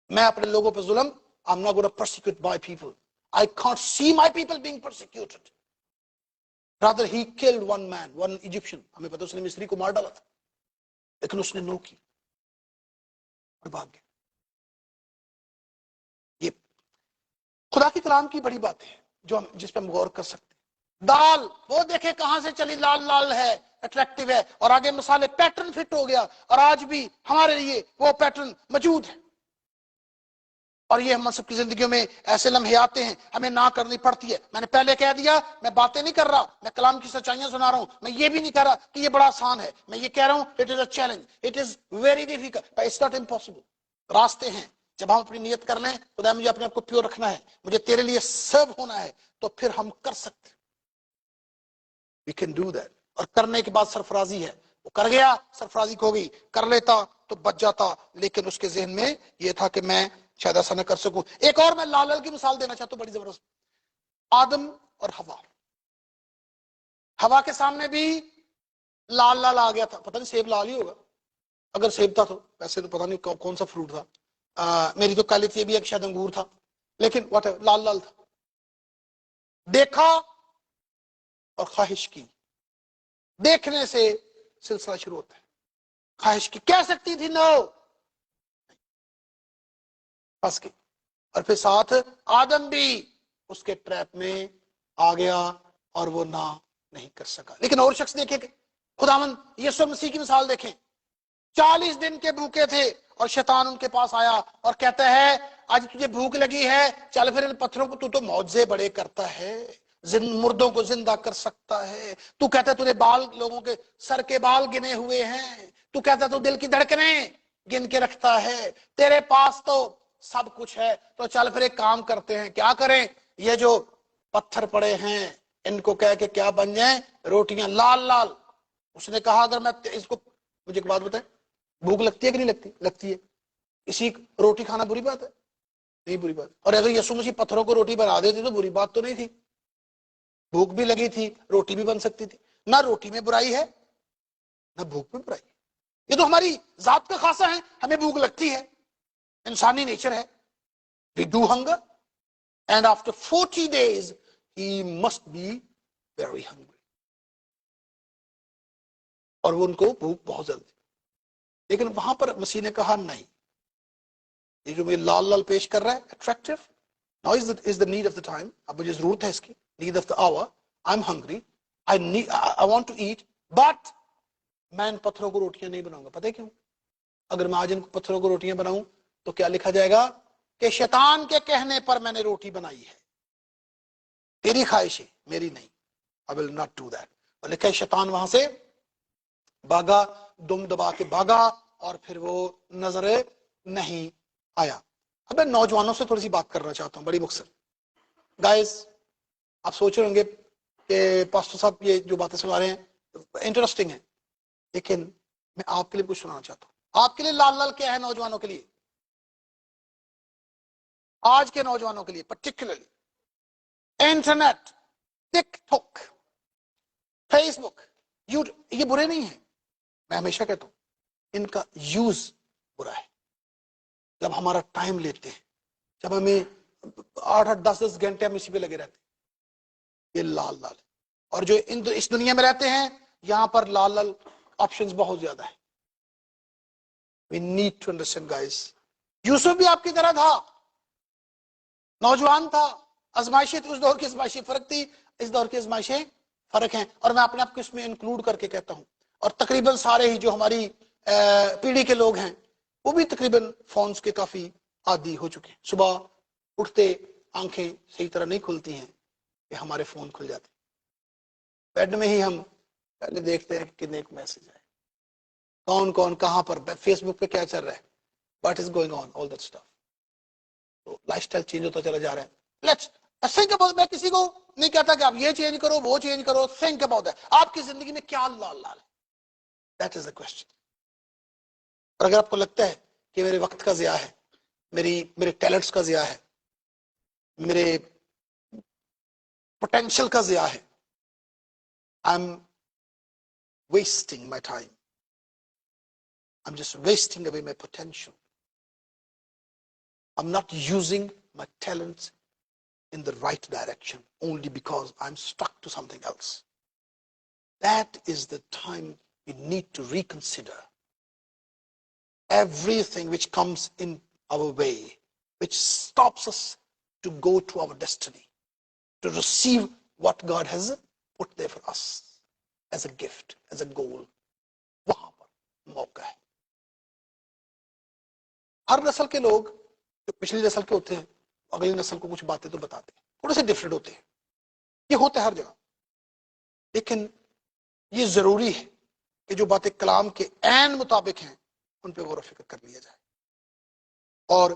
میں اپنے لوگوں پہ ظلم، I'm not going to persecute my people، I can't see my people being persecuted۔ rather he killed one man, one Egyptian، ہمیں پتہ اس نے مصری کو مار ڈالا تھا، لیکن اس نے نو کی اور بھاگ گیا۔ یہ خدا کی کلام کی بڑی بات ہے جو جس پہ ہم غور کر سکتے ہیں۔ دال وہ دیکھے کہاں سے چلی، لال لال ہے، اٹریکٹیو ہے، اور آگے مثالیں، پیٹرن فٹ ہو گیا، اور آج بھی ہمارے لیے وہ پیٹرن موجود ہے، اور یہ ہم سب کی زندگیوں میں ایسے لمحے آتے ہیں ہمیں نہ کرنی پڑتی ہے۔ میں نے پہلے کہہ دیا، میں باتیں نہیں کر رہا، میں کلام کی سچائیاں سنا رہا ہوں، میں یہ بھی نہیں کہہ رہا کہ یہ بڑا آسان ہے، میں یہ کہہ رہا ہوں it is a challenge, it is very difficult, but it's not impossible. راستے ہیں، جب ہم اپنی نیت کر لیں خدا مجھے اپنے آپ کو پیور رکھنا ہے، مجھے تیرے لیے سرو ہونا ہے، تو پھر ہم کر سکتے، we can do that۔ اور کرنے کے بعد سرفرازی ہے، وہ کر گیا، سرفرازی ہو گئی، کر لیتا تو بچ جاتا، لیکن اس کے ذہن میں یہ تھا کہ میں شاید ایسا نہ کر سکوں۔ ایک اور میں لال لال کی مثال دینا چاہتا ہوں بڑی زبردست، آدم اور ہوا۔ ہوا کے سامنے بھی لال لال آ گیا تھا، پتہ نہیں سیب لال ہی ہوگا، اگر سیب تھا تو، ویسے تو پتہ نہیں کون سا فروٹ تھا، میری تو کالی یہ بھی ایک شاید انگور تھا، لیکن واٹ لال لال تھا۔ دیکھا اور خواہش کی، دیکھنے سے سلسلہ شروع ہوتا ہے، خواہش کی، کہہ سکتی تھی نو، پھنس گئی، اور پھر ساتھ آدم بھی اس کے ٹریپ میں آ گیا اور وہ نہ نہیں کر سکا۔ لیکن اور شخص دیکھیں کہ خداوند یسوع مسیح کی مثال دیکھیں، 40 دن کے بھوکے تھے اور شیطان ان کے پاس آیا اور کہتا ہے آج تجھے بھوک لگی ہے، چل پھر ان پتھروں کو، تو معجزے بڑے کرتا ہے، مردوں کو زندہ کر سکتا ہے، تو کہتا ہے تجھے بال، لوگوں کے سر کے بال گنے ہوئے ہیں، تو کہتا ہے تو دل کی دھڑکنیں گن کے رکھتا ہے، تیرے پاس تو سب کچھ ہے، تو چل پھر ایک کام کرتے ہیں، کیا کریں، یہ جو پتھر پڑے ہیں ان کو کہہ کے کیا بن جائیں، روٹیاں لال لال۔ اس نے کہا اگر میں اس کو، مجھے ایک بات بتائیں، بھوک لگتی ہے کہ نہیں لگتی؟ لگتی ہے، اسی روٹی کھانا بری بات ہے؟ نہیں بری بات، اور اگر یسوع مسیح پتھروں کو روٹی بنا دیتے تو بری بات تو نہیں تھی، بھوک بھی لگی تھی، روٹی بھی بن سکتی تھی، نہ روٹی میں برائی ہے نہ بھوک میں برائی ہے، یہ تو ہماری ذات کا خاصہ ہے، ہمیں بھوک لگتی ہے، انسانی نیچر ہے، we do hunger and after 40 days he must be very hungry، اور وہ ان کو بھوک بہت زیادہ تھی، لیکن وہاں پر مسیح نے کہا نہیں، یہ جو مجھے لال لال پیش کر رہا ہے attractive، now is the need of the time، اب مجھے ضرورت ہے اس کی، need of the hour، I'm hungry، I want to eat، but میں ان پتھروں کو روٹیاں نہیں بناؤں گا۔ پتہ ہے کیوں؟ اگر میں آج ان پتھروں کو روٹیاں بناؤں تو کیا لکھا جائے گا کہ شیطان کے کہنے پر میں نے روٹی بنائی ہے، تیری خواہش ہے میری نہیں، I will not do that۔ اور لکھا ہے شیطان وہاں سے بھاگا، دم دبا کے بھاگا، اور پھر وہ نظر نہیں آیا۔ اب میں نوجوانوں سے تھوڑی سی بات کرنا چاہتا ہوں، بڑی مختصر۔ گائز، آپ سوچ رہے ہوں گے کہ پاسٹر صاحب یہ جو باتیں سنا رہے ہیں انٹرسٹنگ ہے، لیکن میں آپ کے لیے کچھ سنانا چاہتا ہوں۔ آپ کے لیے لال لال کیا ہے؟ نوجوانوں کے لیے، آج کے نوجوانوں کے لیے پرٹیکولرلی، انٹرنیٹ، ٹک ٹاک، فیس بک، یوٹیوب، یہ برے نہیں ہیں، میں ہمیشہ کہتا ہوں ان کا یوز برا ہے۔ جب ہمارا ٹائم لیتے ہیں، جب ہمیں 8 10 گھنٹے ہم اسی پہ لگے رہتے ہیں، یہ لال لال ہے۔ اور جو اس دنیا میں رہتے ہیں یہاں پر لال لال آپشنز بہت زیادہ ہیں۔ We need to understand guys، یوسف بھی آپ کی طرح تھا، نوجوان تھا، آزمائشیں تھی، اس دور کی آزمائشیں فرق تھی، اس دور کی آزمائشیں فرق ہیں، اور میں اپنے آپ کو اس میں انکلوڈ کر کے کہتا ہوں اور تقریباً سارے ہی جو ہماری پیڑھی کے لوگ ہیں وہ بھی تقریباً فونز کے کافی عادی ہو چکے ہیں. صبح اٹھتے آنکھیں صحیح طرح نہیں کھلتی ہیں کہ ہمارے فون کھل جاتے ہیں. بیڈ میں ہی ہم پہلے دیکھتے ہیں کہ کتنے میسج آئے, کون کون کہاں پر, فیس بک پہ کیا چل رہا ہے, what is going on, all that stuff. تو لائف اسٹائل چینج ہوتا چلا جا رہا ہے. لیٹس think about, میں کسی کو نہیں کہتا کہ آپ یہ چینج کرو وہ چینج کرو, think about that. آپ کی زندگی میں کیا لال لال ہے, دیٹ از the question. اور اگر آپ کو لگتا ہے کہ میرے وقت کا ضیاع ہے, میرے ٹیلنٹس کا ضیاع ہے, میرے پوٹینشل کا ضیاع ہے, I'm wasting my time, I'm just wasting away my potential, I'm not using my talents in the right direction only because I'm stuck to something else. That is the time we need to reconsider everything which comes in our way, which stops us to go to our destiny, to receive what God has put there for us as a gift, as a goal. وہاں پر موقع ہے. ہر نسل کے لوگ جو پچھلی نسل کے ہوتے ہیں اگلی نسل کو کچھ باتیں تو بتاتے ہیں, تھوڑے سے ڈفرینٹ ہوتے ہیں, یہ ہوتا ہے ہر جگہ. لیکن یہ ضروری ہے کہ جو باتیں کلام کے عین مطابق ہیں ان پہ غور و فکر کر لیا جائے اور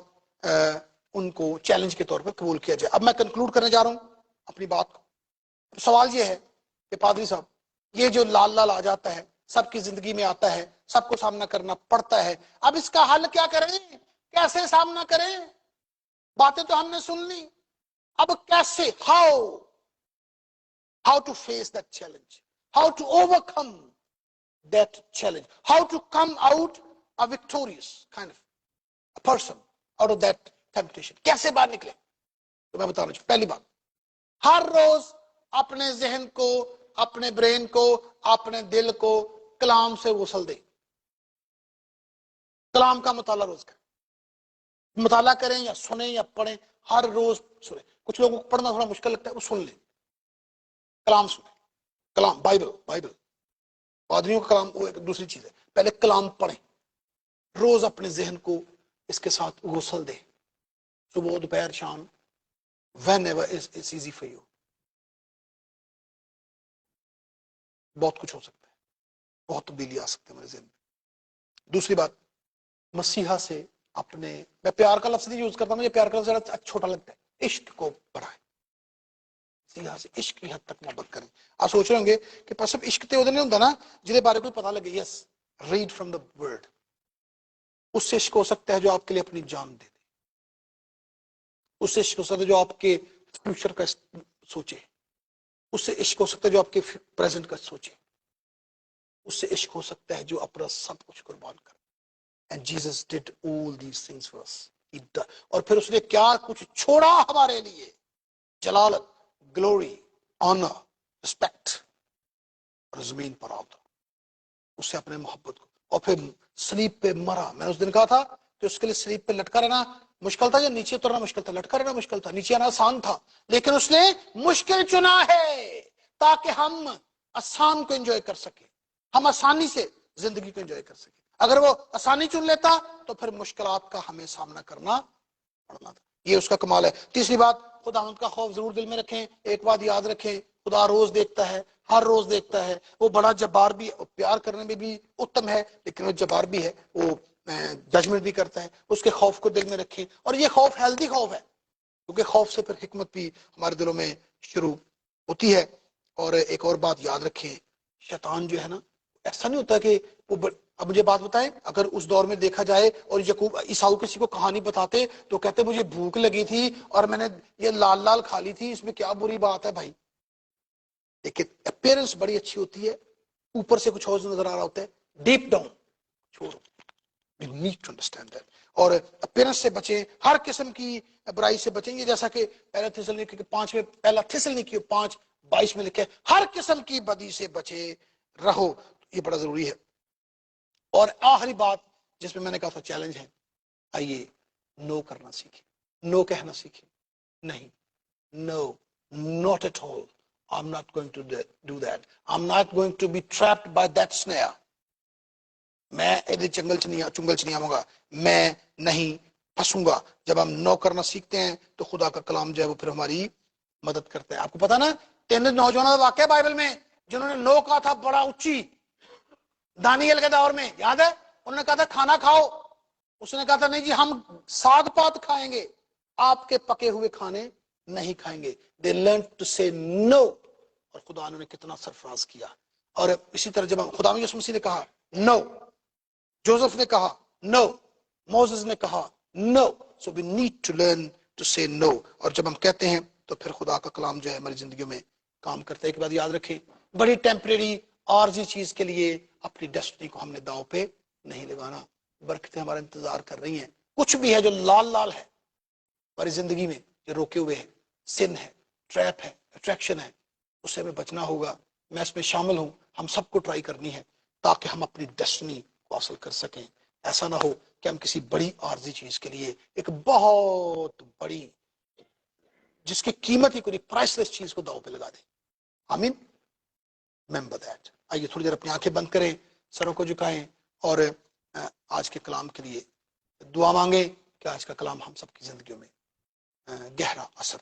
ان کو چیلنج کے طور پر قبول کیا جائے. اب میں کنکلوڈ کرنے جا رہا ہوں اپنی بات کو. سوال یہ ہے کہ پادری صاحب, یہ جو لال لال آ جاتا ہے, سب کی زندگی میں آتا ہے, سب کو سامنا کرنا پڑتا ہے, اب اس کا حل کیا کریں, کیسے سامنا کریں؟ باتیں تو ہم نے سن لی, اب کیسے, how to face that challenge, how to overcome that challenge, how to come out a victorious kind of a person out of that temptation. کیسے باہر نکلے؟ تو میں بتانا چاہوں, پہلی بات, ہر روز اپنے ذہن کو, اپنے برین کو, اپنے دل کو کلام سے غسل دے. کلام کا مطالعہ روز کریں, مطالعہ کریں یا سنیں یا پڑھیں, ہر روز سنیں. کچھ لوگوں کو پڑھنا تھوڑا مشکل لگتا ہے, وہ سن لیں, کلام سنیں, کلام, بائبل. پادریوں کا کلام وہ ایک دوسری چیز ہے, پہلے کلام پڑھیں, روز اپنے ذہن کو اس کے ساتھ غسل دیں, صبح دوپہر شام, whenever it's easy for you. بہت کچھ ہو سکتا ہے, بہت تبدیلی آ سکتی ہے میرے ذہن میں. دوسری بات, مسیحا سے اپنے, میں پیار کا لفظ نہیں یوز کرتا, مجھے پیار کا لفظ چھوٹا لگتا ہے, عشق کو بڑھائیں. مسیحا سے عشق کی حد تک محبت کریں. آپ سوچ رہے ہوں گے کہ پر صرف عشق تو ادھر نہیں ہوتا نا جنہیں بارے کو پتا لگے. یس, ریڈ فرام دا ورڈ. اس سے عشق ہو سکتا ہے جو آپ کے لیے اپنی جان دے دے, اس سے عشق ہو سکتا ہے جو آپ کے فیوچر کا سوچے, اس سے عشق ہو سکتا ہے جو آپ کے پریزنٹ کا سوچے, اس سے عشق ہو سکتا ہے جو اپنا سب کچھ قربان کرے. And Jesus did all these things for us. اور پھر اس نے کیا کچھ چھوڑا ہمارے لیے, جلالت, گلوری, آنر, رسپیکٹ, اور زمین پر آتا, اس سے اپنے محبت کو. اور پھر سلیب پہ مرا. میں نے اس دن کہا تھا کہ اس کے لیے سلیب پہ لٹکا رہنا مشکل تھا یا نیچے اترنا مشکل تھا؟ لٹکا رہنا مشکل تھا, نیچے آنا آسان تھا, لیکن اس نے مشکل چنا ہے تاکہ ہم آسان کو انجوائے کر سکیں, ہم آسانی سے زندگی کو انجوائے کر سکیں. اگر وہ آسانی چن لیتا تو پھر مشکلات کا ہمیں سامنا کرنا پڑنا تھا. یہ اس کا کمال ہے. تیسری بات, خداوند کا خوف ضرور دل میں رکھیں. ایک بات یاد رکھیں, خدا روز دیکھتا ہے, ہر روز دیکھتا ہے. وہ بڑا جبار بھی, پیار کرنے میں بھی اتم ہے, لیکن وہ جبار بھی ہے, وہ ججمنٹ بھی کرتا ہے. اس کے خوف کو دل میں رکھیں, اور یہ خوف ہیلدی خوف ہے, کیونکہ خوف سے پھر حکمت بھی ہمارے دلوں میں شروع ہوتی ہے. اور ایک اور بات یاد رکھیں, شیطان جو ہے نا, ایسا نہیں ہوتا کہ وہ اب مجھے بات بتائیں, اگر اس دور میں دیکھا جائے اور یعقوب عیساؤ کسی کو کہانی بتاتے تو کہتے مجھے بھوک لگی تھی اور میں نے یہ لال لال کھا لی تھی, اس میں کیا بری بات ہے بھائی. لیکن اپیرنس بڑی اچھی ہوتی ہے, اوپر سے کچھ اور نظر آ رہا ہوتا ہے, ڈیپ ڈاؤن چھوڑو. You need to understand that. اور اپیرنس سے بچیں, ہر قسم کی برائی سے بچیں. یہ جیسا کہ پہلا تھیسلونیکی کے 5 میں, پہلا تھیسلونیکی 5:22 میں لکھا ہے, ہر قسم کی بدی سے بچے رہو. یہ بڑا ضروری ہے. اور آخری بات جس میں نے کہا تھا چیلنج ہے, آئیے نو کرنا سیکھیں, نو کہنا سیکھیں. نہیں, no, not at all, I'm not going to do that. I'm not going to be trapped by that snare. میں ایدے چنگل چ نہیں آؤں گا, میں نہیں پھنسوں گا. جب ہم نو کرنا سیکھتے ہیں تو خدا کا کلام جو ہے وہ پھر ہماری مدد کرتا ہے. آپ کو پتا نا 3 نوجوانوں کا واقعہ بائبل میں جنہوں نے نو کہا تھا بڑا اونچی, دانیل کے دور میں, یاد ہے؟ انہوں نے کہا تھا کھانا کھاؤ, اس نے کہا تھا نہیں جی ہم ساگ پات کھائیں گے, آپ کے پکے ہوئے کھانے نہیں کھائیں گے. They learned to say no. اور خدا نے کتنا سرفراز کیا. اور اسی طرح جب خدا یسوع مسیح نے کہا نو, جوزف نے کہا نو, موسیس نے کہا نو. So we need to learn to say no. اور جب ہم کہتے ہیں تو پھر خدا کا کلام جو ہے ہماری زندگیوں میں کام کرتا ہے. ایک بات یاد رکھیں, بڑی ٹیمپریری عارضی چیز کے لیے اپنی ڈیسٹنی کو ہم نے داؤ پہ نہیں لگانا. برکتیں ہمارا انتظار کر رہی ہیں. کچھ بھی ہے جو لال لال ہے ہماری زندگی میں, جو روکے ہوئے ہے, سن ہے, ٹریپ ہے, اٹریکشن ہے, اس سے ہمیں بچنا ہوگا. میں اس میں شامل ہوں, ہم سب کو ٹرائی کرنی ہے تاکہ ہم اپنی ڈیسٹنی کو حاصل کر سکیں. ایسا نہ ہو کہ ہم کسی بڑی عارضی چیز کے لیے, ایک بہت بڑی جس کی قیمت ہی کوئی پرائس لیس چیز کو داؤ پہ لگا دیں. آمین. remember that. آئیے تھوڑی دیر اپنی آنکھیں بند کریں, سروں کو جھکائیں اور آج کے کلام کے لیے دعا مانگیں کہ آج کا کلام ہم سب کی زندگیوں میں گہرا اثر